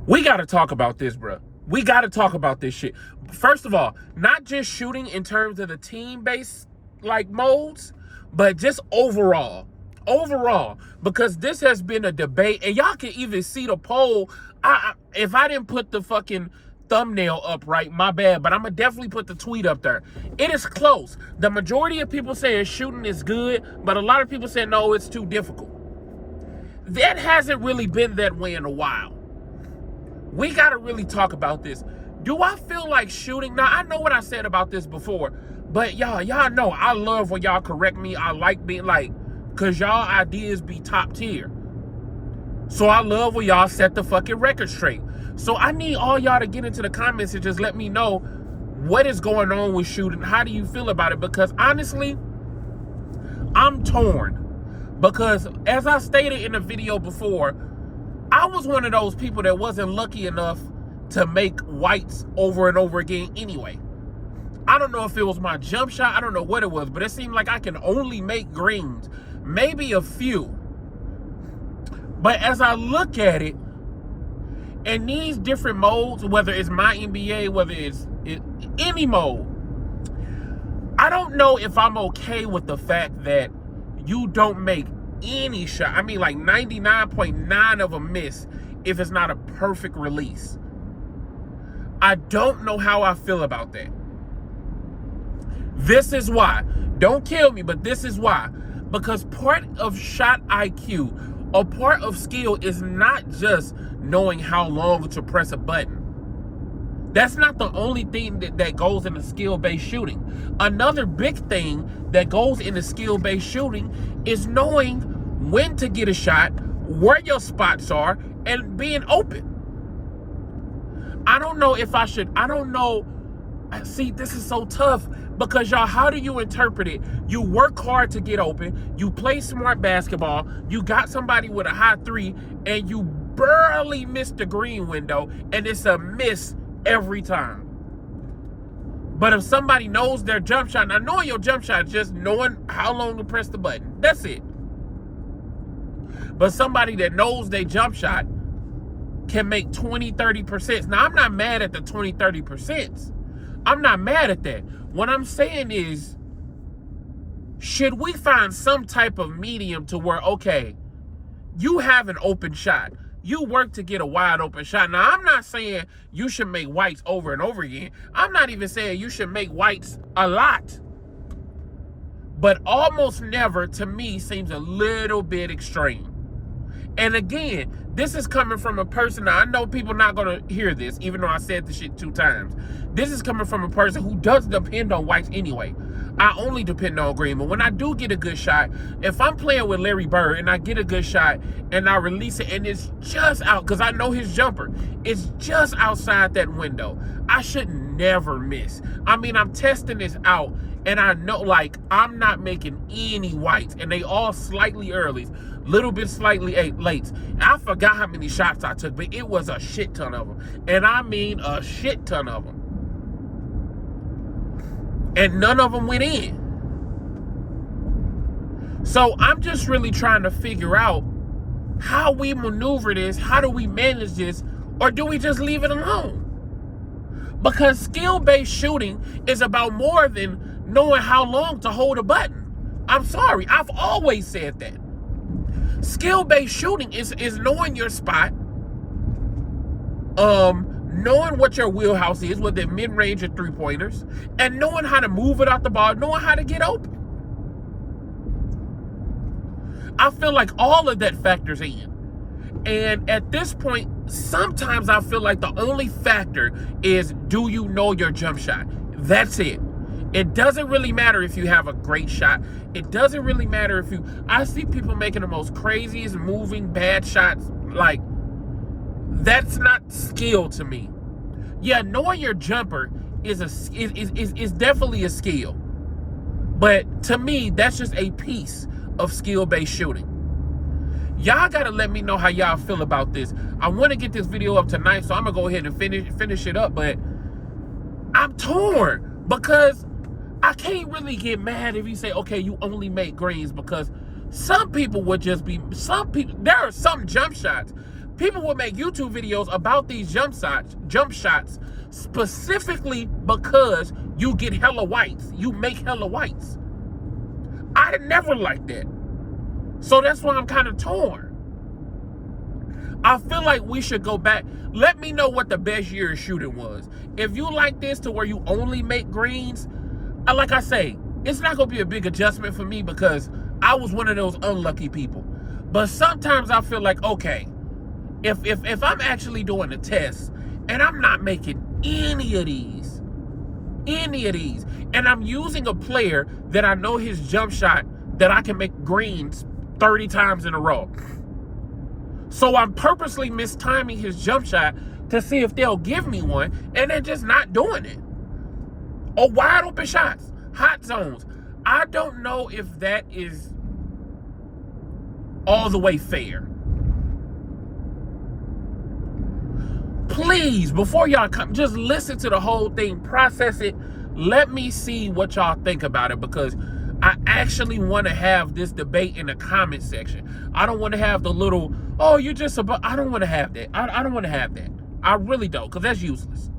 We got to talk about this, bro. We got to talk about this shit. First of all, not just shooting in terms of the team-based like modes, but just overall, because this has been a debate, and y'all can even see the poll. If I didn't put the fucking thumbnail up right, my bad, but I'm gonna definitely put the tweet up there. It is close. The majority of people saying shooting is good, but a lot of people say no, it's too difficult. That hasn't really been that way in a while. We gotta really talk about this. Do I feel like shooting? Now, I know what I said about this before, but y'all know I love when y'all correct me. I like being like, cause y'all ideas be top tier. So I love when y'all set the fucking record straight. So I need all y'all to get into the comments and just let me know what is going on with shooting. How do you feel about it? Because honestly, I'm torn. Because as I stated in the video before, I was one of those people that wasn't lucky enough to make whites over and over again anyway. I don't know if it was my jump shot. I don't know what it was, but it seemed like I can only make greens. Maybe a few. But as I look at it, in these different modes, whether it's my NBA, whether it's any mode, I don't know if I'm okay with the fact that you don't make any shot. I mean, like 99.9 of them miss if it's not a perfect release. I don't know how I feel about that. This is why. Don't kill me, but this is why. Because part of shot IQ, or part of skill, is not just knowing how long to press a button. That's not the only thing that goes into skill-based shooting. Another big thing that goes into skill-based shooting is knowing when to get a shot, where your spots are, and being open. I don't know if I should, I don't know. See, this is so tough because y'all, how do you interpret it? You work hard to get open, you play smart basketball, you got somebody with a high three, and you barely missed the green window, and it's a miss every time. But if somebody knows their jump shot, now knowing your jump shot is just knowing how long to press the button. That's it. But somebody that knows their jump shot can make 20, 30%. Now, I'm not mad at the 20, 30%. I'm not mad at that. What I'm saying is, should we find some type of medium to where, okay, you have an open shot. You work to get a wide open shot. Now, I'm not saying you should make whites over and over again. I'm not even saying you should make whites a lot. But almost never, to me, seems a little bit extreme. And again, this is coming from a person, now I know people not going to hear this, even though I said this shit 2 times. This is coming from a person who does depend on whites anyway. I only depend on green. But when I do get a good shot, if I'm playing with Larry Bird and I get a good shot and I release it and it's just out, because I know his jumper, it's just outside that window, I should never miss. I mean, I'm testing this out and I know, like, I'm not making any whites, and they all slightly early, little bit slightly late. I forgot how many shots I took, but it was a shit ton of them. And I mean a shit ton of them. And none of them went in. So I'm just really trying to figure out how we maneuver this, how do we manage this, or do we just leave it alone? Because skill-based shooting is about more than knowing how long to hold a button. I'm sorry, I've always said that. Skill-based shooting is knowing your spot, knowing what your wheelhouse is, whether mid-range or three-pointers, and knowing how to move it out the ball, knowing how to get open. I feel like all of that factors in. And at this point, sometimes I feel like the only factor is, do you know your jump shot? That's it. It doesn't really matter if you have a great shot. It doesn't really matter if you... I see people making the most craziest, moving, bad shots. Like, that's not skill to me. Yeah, knowing your jumper is definitely a skill. But to me, that's just a piece of skill-based shooting. Y'all gotta let me know how y'all feel about this. I want to get this video up tonight, so I'm gonna go ahead and finish it up. But I'm torn because I can't really get mad if you say, okay, you only make greens, because some people would just be, there are some jump shots People would make YouTube videos about these jump shots, specifically because you get hella whites. You make hella whites. I never liked that. So that's why I'm kind of torn. I feel like we should go back. Let me know what the best year of shooting was. If you like this to where you only make greens, like I say, it's not going to be a big adjustment for me because I was one of those unlucky people. But sometimes I feel like, okay, if I'm actually doing a test and I'm not making any of these, and I'm using a player that I know his jump shot that I can make greens 30 times in a row. So I'm purposely mistiming his jump shot to see if they'll give me one, and they're just not doing it. Or wide open shots, hot zones. I don't know if that is all the way fair. Please, before y'all come, just listen to the whole thing, process it. Let me see what y'all think about it, because I actually want to have this debate in the comment section. I don't want to have the little, oh, you're just about, I don't want to have that. I don't want to have that. I really don't, because that's useless.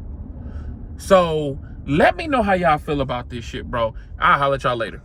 So let me know how y'all feel about this shit, bro. I'll holler at y'all later.